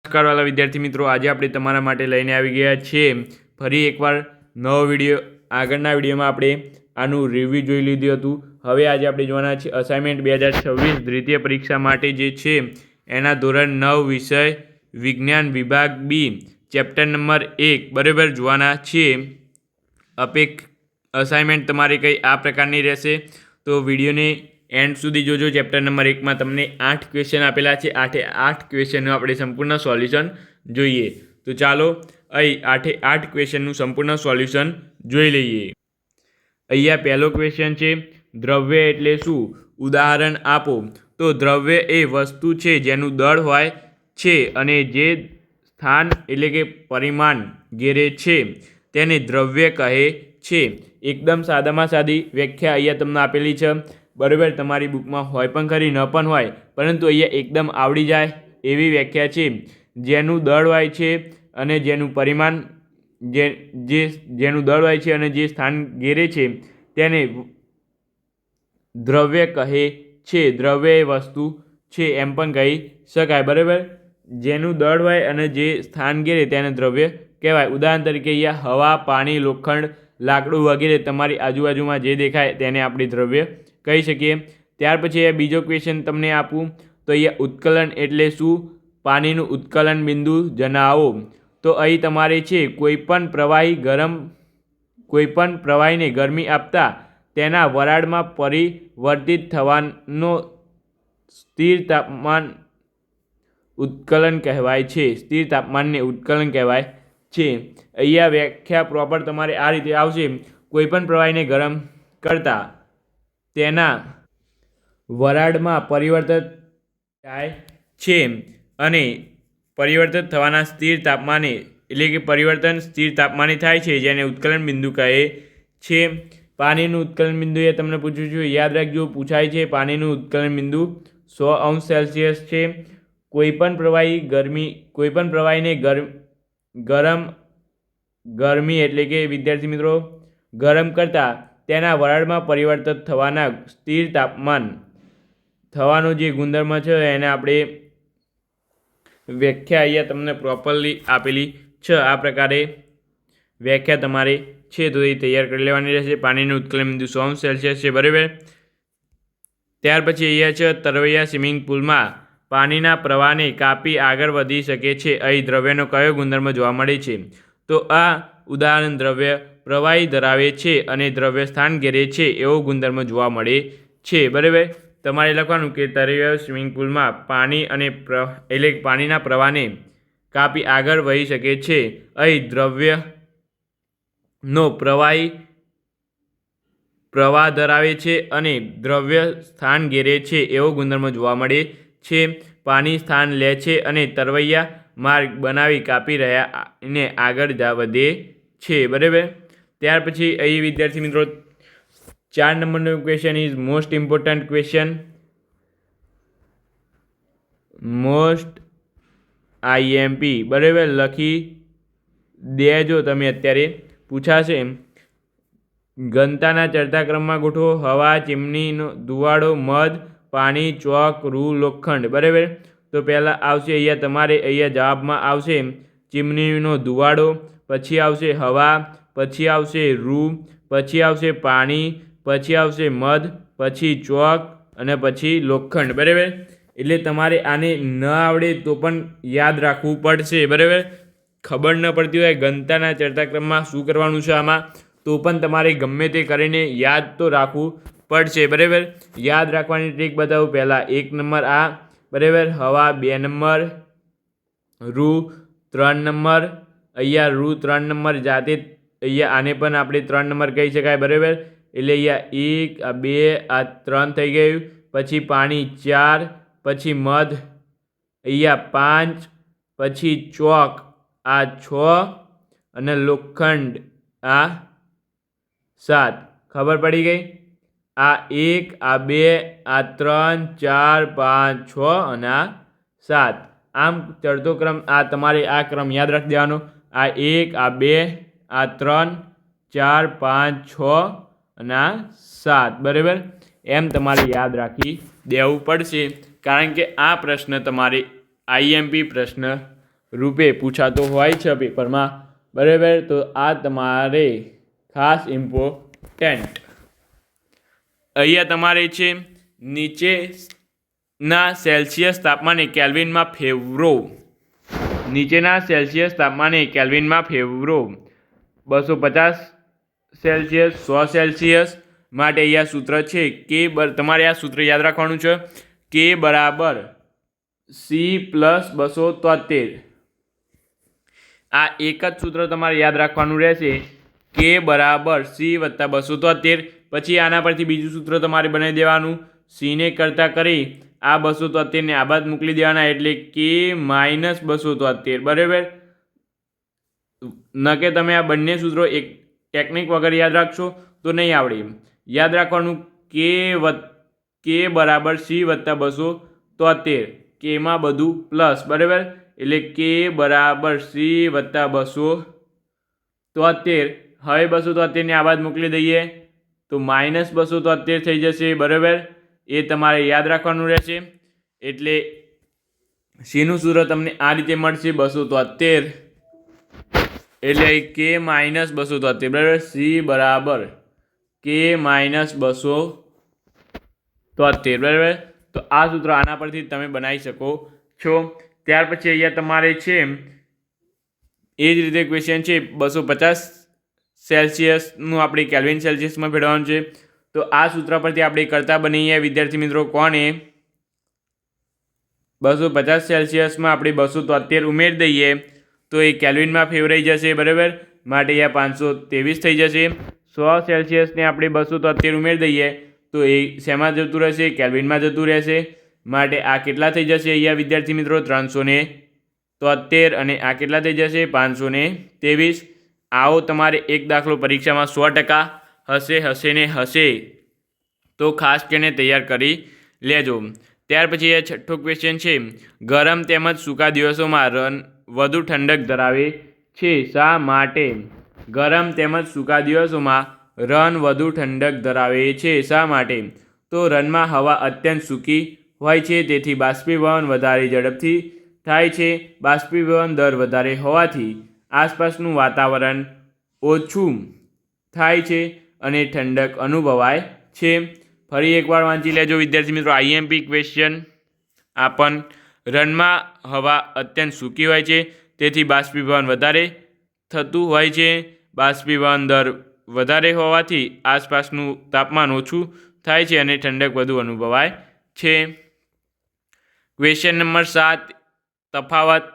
નમસ્કારવાલા વિદ્યાર્થી મિત્રો, આજે આપણે તમારા માટે લઈને આવી ગયા છીએ ફરી એકવાર નવો વિડીયો। આગળના વિડીયોમાં આપણે આનું રિવ્યૂ જોઈ લીધું હતું। હવે આજે આપણે જોવાના છે અસાઇનમેન્ટ 2026 દ્વિતીય પરીક્ષા માટે જે છે એના ધોરણ 9 વિષય વિજ્ઞાન વિભાગ બી ચેપ્ટર નંબર 1 બરાબર જોવાના છીએ। અસાઇનમેન્ટ તમારી કંઈ આ પ્રકારની રહેશે, તો વિડીયોને એન્ડ સુધી જોજો। ચેપ્ટર નંબર 1 માં તમને 8 ક્વેશ્ચન આપેલા છે। 8 ક્વેશ્ચનનું આપણે સંપૂર્ણ સોલ્યુશન જોઈએ। તો ચાલો અહીં 8 ક્વેશ્ચનનું સંપૂર્ણ સોલ્યુશન જોઈ લઈએ। અહીંયા પહેલો ક્વેશ્ચન છે, દ્રવ્ય એટલે શું? ઉદાહરણ આપો। તો દ્રવ્ય એ વસ્તુ છે જેનું દળ હોય છે અને જે સ્થાન એટલે કે પરિમાણ ઘેરે છે તેને દ્રવ્ય કહે છે। એકદમ સાદામાં સાદી વ્યાખ્યા અહીંયા તમને આપેલી છે બરાબર। તમારી બુકમાં હોય પણ ખરી, ન પણ હોય, પરંતુ અહીંયા એકદમ આવડી જાય એવી વ્યાખ્યા છે। જેનું દળ હોય છે અને જેનું પરિમાણ જેનું દળ હોય છે અને જે સ્થાન ઘેરે છે તેને દ્રવ્ય કહે છે। દ્રવ્ય એ વસ્તુ છે એમ પણ કહી શકાય બરાબર। જેનું દળ હોય અને જે સ્થાન ઘેરે તેને દ્રવ્ય કહેવાય। ઉદાહરણ તરીકે અહીંયા હવા, પાણી, લોખંડ, લાકડું વગેરે તમારી આજુબાજુમાં જે દેખાય તેને આપણે દ્રવ્ય કહી શકીએ। ત્યાર પછી અહીંયા બીજો ક્વેશ્ચન તમને આપું તો અહીંયા ઉત્કલન એટલે શું? પાણીનું ઉત્કલન બિંદુ જણાવો। તો અહીં તમારે છે કોઈપણ પ્રવાહીને ગરમી આપતા તેના વરાળમાં પરિવર્તિત થવાનો સ્થિર તાપમાન ઉત્કલન કહેવાય છે। સ્થિર તાપમાનને ઉત્કલન કહેવાય છે। અહીંયા વ્યાખ્યા પ્રોપર તમારે આ રીતે આવશે, કોઈપણ પ્રવાહીને ગરમ કરતા તેના વરાળમાં પરિવર્તન થાય છે અને પરિવર્તન થવાના સ્થિર તાપમાને એટલે કે પરિવર્તન સ્થિર તાપમાને થાય છે, જેને ઉત્કલન બિંદુ કહે છે। પાણીનું ઉત્કલન બિંદુ એ તમને પૂછ્યું છે, યાદ રાખજો, પૂછાય છે। પાણીનું ઉત્કલન બિંદુ 100°C છે। કોઈપણ પ્રવાહીને ગરમી એટલે કે વિદ્યાર્થી મિત્રો ગરમ કરતા તેના વરાળમાં પરિવર્તન થવાના સ્થિર તાપમાન થવાનો જે ગુણધર્મ છે એને આપણે વ્યાખ્યા અહીંયા તમને પ્રોપરલી આપેલી છે। આ પ્રકારે વ્યાખ્યા તમારે છે તો એ તૈયાર કરી લેવાની રહેશે। પાણીનું ઉત્કલન બિંદુ 100°C છે બરાબર। ત્યાર પછી અહીંયા છે તરવૈયા સ્વિમિંગ પુલમાં પાણીના પ્રવાહને કાપી આગળ વધી શકે છે। અહીં દ્રવ્યનો કયો ગુણધર્મ જોવા મળે છે? તો આ ઉદાહરણ દ્રવ્ય પ્રવાહી ધરાવે છે અને દ્રવ્ય સ્થાન ઘેરે છે એવો ગુણધર્મ જોવા મળે છે બરાબર। તમારે લખવાનું કે તરવૈયા સ્વિમિંગ પુલમાં પાણીના પ્રવાહને કાપી આગળ વહી શકે છે। અહીં દ્રવ્યનો પ્રવાહ ધરાવે છે અને દ્રવ્ય સ્થાન ઘેરે છે એવો ગુણધર્મ જોવા મળે છે। પાણી સ્થાન લે છે અને તરવૈયા માર્ગ બનાવી કાપી રહ્યાને આગળ વધે છે બરાબર। ત્યાર પછી અહીં વિદ્યાર્થી મિત્રો 4 નંબરનો question is most important question, most IMP બરાબર, લખી દેજો તમે અત્યારે પૂછાશે। ઘનતાના ચડતા ક્રમમાં ગોઠવો। હવા, ચીમનીનો ધુવાડો, મધ, પાણી, ચોક, રૂ, લોખંડ બરાબર। તો પહેલાં આવશે અહીંયા તમારે જવાબમાં આવશે ચીમનીનો ધુવાડો, પછી આવશે હવા, પછી આવશે રૂ, પછી આવશે પાણી, પછી આવશે મધ, પછી ચોક અને પછી લોખંડ બરાબર। એટલે તમારે આને ન આવડે તો પણ યાદ રાખવું પડશે બરાબર। ખબર ન પડતી હોય ઘનતાના ચડતા ક્રમમાં શું કરવાનું છે આમાં, તો પણ તમારે ગમે તે કરીને યાદ તો રાખવું પડશે બરાબર। યાદ રાખવાની ટ્રીક બતાવું। પહેલાં 1 નંબર આ બરાબર, હવા 2 નંબર, રૂ 3 નંબર, અહીંયા રૂ 3 નંબર જાતે અહીંયા આને પણ આપણે 3 નંબર કહી શકાય બરાબર। એટલે અહીંયા 1 આ 2 આ 3 થઈ ગયું, પછી પાણી 4, પછી મધ અહીંયા 5, પછી ચોક આ 6 અને લોખંડ આ 7। ખબર પડી ગઈ? આ 1 આ 2 આ 3 4 5 6 અને આ 7। આમ ચડતો ક્રમ આ તમારે આ ક્રમ યાદ રાખી દેવાનો। આ 1 આ 2 આ 3 4 5 6 અને આ 7 બરાબર। એમ તમારે યાદ રાખી દેવું પડશે, કારણ કે આ પ્રશ્ન તમારે IMP પ્રશ્ન રૂપે પૂછાતો હોય છે પેપરમાં, બરાબર. તો આ તમારે ખાસ ઇમ્પોર્ટન્ટ. અહીંયા તમારે છે નીચેના સેલ્સિયસ તાપમાને કેલ્વિનમાં ફેરવો. નીચેના સેલ્સિયસ તાપમાને કેલ્વિનમાં ફેરવો. 250 સેલ્સિયસ, 100 સેલ્સિયસ માટે અહીંયા સૂત્ર છે કે તમારે આ સૂત્ર યાદ રાખવાનું છે. કે બરાબર સી પ્લસ 273. આ એક જ સૂત્ર તમારે યાદ રાખવાનું રહેશે. કે બરાબર સી વત્તા 273. પછી આના પરથી બીજું સૂત્ર તમારે બનાવી દેવાનું. સીને કરતાં કરી આ 273ને આ બાદ મોકલી દેવાના, એટલે કે માઇનસ 273, બરાબર. ન કે તમે આ બંને સૂત્રો એક ટેકનિક વગર યાદ રાખશો તો નહીં આવડે. યાદ રાખવાનું કે બરાબર સી વત્તા 273, કેમાં બધું પ્લસ, બરાબર. એટલે કે બરાબર સી વત્તા 273. હવે 273ને આ બાદ મોકલી દઈએ તો માઇનસ 273 થઈ જશે, બરાબર. એ તમારે યાદ રાખવાનું રહેશે. એટલે સીનું સૂત્ર તમને આ રીતે મળશે 273, એટલે કે માઇનસ 273, બરાબર. સી બરાબર કે માઇનસ 273, બરાબર. તો આ સૂત્ર આના પરથી તમે બનાવી શકો છો. ત્યાર પછી અહીંયા તમારે છે એ જ રીતે ક્વેશ્ચન છે 250 સેલ્સિયસનું આપણે કેલ્વિન સેલ્સિયસમાં ફેરવવાનું છે. તો આ સૂત્ર પરથી આપણે કરતા બનીએ વિદ્યાર્થી મિત્રો. કોને 250 સેલ્સિયસમાં આપણે 273 ઉમેરી દઈએ તો એ કેલ્વિનમાં ફેરવાઈ જશે, બરાબર. માટે અહીંયા 523 થઈ જશે. 100 સેલ્સિયસને આપણે 273 ઉમેરી દઈએ તો એ શેમાં જતું રહેશે? કેલ્વિનમાં જતું રહેશે. માટે આ કેટલા થઈ જશે અહીંયા વિદ્યાર્થી મિત્રો? 373. અને આ કેટલા થઈ જશે? 523. આવો તમારે એક દાખલો પરીક્ષામાં 100% હશે ને હશે. તો ખાસ કરીને તૈયાર કરી લેજો. ત્યાર પછી એ છઠ્ઠો ક્વેશ્ચન છે, ગરમ તેમજ સૂકા દિવસોમાં રન વધુ ઠંડક ધરાવે છે, શા માટે? ગરમ તેમજ સૂકા દિવસોમાં રન વધુ ઠંડક ધરાવે છે, શા માટે? તો રનમાં હવા અત્યંત સૂકી હોય છે, તેથી બાષ્પીભવન વધારે ઝડપથી થાય છે. બાષ્પીભવન દર વધારે હોવાથી આસપાસનું વાતાવરણ ઓછું થાય છે અને ઠંડક અનુભવાય છે. ફરી એકવાર વાંચી લેજો વિદ્યાર્થી મિત્રો. આઈએમપી ક્વેશ્ચન આપણ રનમાં હવા અત્યંત સૂકી હોય છે, તેથી બાષ્પીભવન વધારે થતું હોય છે. બાષ્પીભવન દર વધારે હોવાથી આસપાસનું તાપમાન ઓછું થાય છે અને ઠંડક વધુ અનુભવાય છે. ક્વેશ્ચન નંબર 7, તફાવત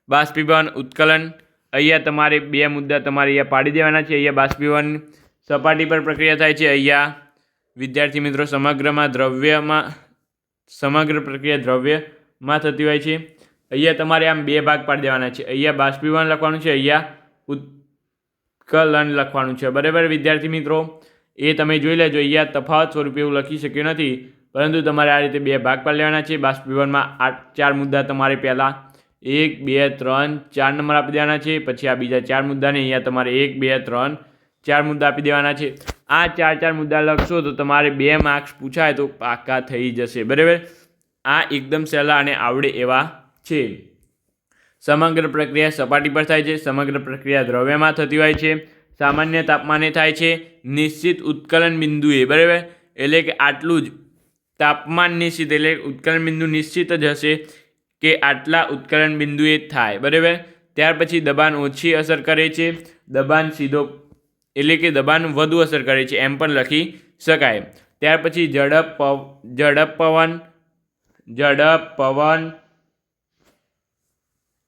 બાષ્પીભવન ઉત્કલન. અહીંયા તમારે બે મુદ્દા તમારે અહીંયા પાડી દેવાના છે. અહીંયા બાષ્પીભવન સપાટી પર પ્રક્રિયા થાય છે. અહીંયા વિદ્યાર્થી મિત્રો સમગ્ર પ્રક્રિયા દ્રવ્યમાં થતી હોય છે. અહીંયા તમારે આમ બે ભાગ પાડી દેવાના છે. અહીંયા બાષ્પીભવન લખવાનું છે, અહીંયા ઉત્કલન લખવાનું છે, બરાબર વિદ્યાર્થી મિત્રો. એ તમે જોઈ લેજો. અહીંયા તફાવત સ્વરૂપે એવું લખી શક્યું નથી, પરંતુ તમારે આ રીતે બે ભાગ પાડી લેવાના છે. બાષ્પીભવનમાં 4 મુદ્દા તમારે પહેલાં 1, 2, 3, 4 નંબર આપી દેવાના છે. પછી આ બીજા 4 મુદ્દાને અહીંયા તમારે 1, 2, 3, 4 મુદ્દા આપી દેવાના છે. આ 4 મુદ્દા લખશો તો તમારે 2 માર્ક્સ પૂછાય તો પાક્કા થઈ જશે, બરાબર. આ એકદમ સહેલા અને આવડે એવા છે. સમગ્ર પ્રક્રિયા સપાટી પર થાય છે. સમગ્ર પ્રક્રિયા દ્રવ્યમાં થતી હોય છે. સામાન્ય તાપમાને થાય છે. નિશ્ચિત ઉત્કલન બિંદુએ, બરાબર. એટલે કે આટલું જ તાપમાન નિશ્ચિત, એટલે ઉત્કલન બિંદુ નિશ્ચિત જ હશે કે આટલા ઉત્કલન બિંદુએ થાય, બરાબર. ત્યાર પછી દબાણ ઓછી અસર કરે છે. દબાણ સીધો એટલે કે દબાણ વધુ અસર કરે છે, એમ પણ લખી શકાય. ત્યાર પછી ઝડપ પવન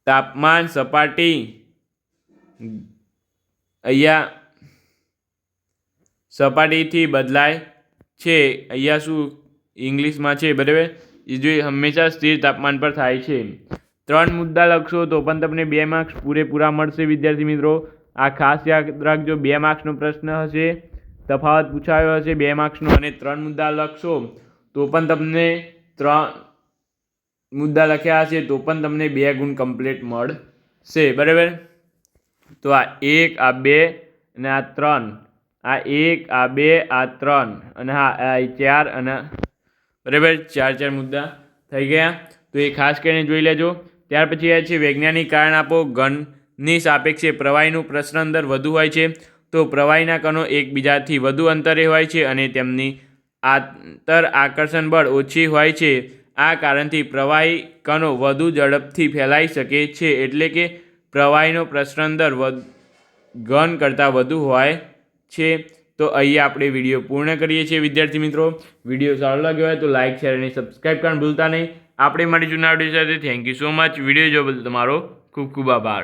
તાપમાન સપાટી અહીંયા સપાટીથી બદલાય છે. અહીંયા શું ઇંગ્લિશમાં છે, બરાબર. એ જો હંમેશા સ્થિર તાપમાન પર થાય છે. 3 મુદ્દા લખશો તો પણ તમને 2 માર્ક્સ પૂરેપૂરા મળશે વિદ્યાર્થી મિત્રો. આ ખાસ યાદ રાખજો. 2 માર્ક્સનો પ્રશ્ન હશે, તફાવત પૂછાયો હશે 2 માર્ક્સનો, અને 3 મુદ્દા લખશો તો પણ તમને 3 મુદ્દા લખ્યા હશે તો પણ તમને 2 ગુણ કમ્પ્લીટ મળશે, બરાબર. તો આ 1, આ 2 અને આ 3, આ 1, આ 2, આ 3 અને હા આ 4 અને બરાબર 4 મુદ્દા થઈ ગયા. તો એ ખાસ કરીને જોઈ લેજો. ત્યાર પછી આ છે વૈજ્ઞાનિક કારણ આપો. ઘનની સાપેક્ષે પ્રવાહીનું પ્રસરણ અંદર વધુ હોય છે, તો પ્રવાહીના કણો એકબીજાથી વધુ અંતરે હોય છે અને તેમની આંતર આકર્ષણ બળ ઓછી હોય છે. આ કારણથી પ્રવાહી કણો વધુ ઝડપથી ફેલાઈ શકે છે, એટલે કે પ્રવાહીનો પ્રસરણ દર ઘન કરતાં વધુ હોય છે. તો અહીંયા આપણે વિડીયો પૂર્ણ કરીએ છીએ વિદ્યાર્થી મિત્રો. વિડીયો સારો લાગ્યો હોય તો લાઇક, શેર અને સબસ્ક્રાઈબ કરવાનું ભૂલતા નહીં. આપણે મળીશું નવા વિડીયો સાથે. Thank you so much. Video જોવા બદલ તમારો ખૂબ ખૂબ આભાર.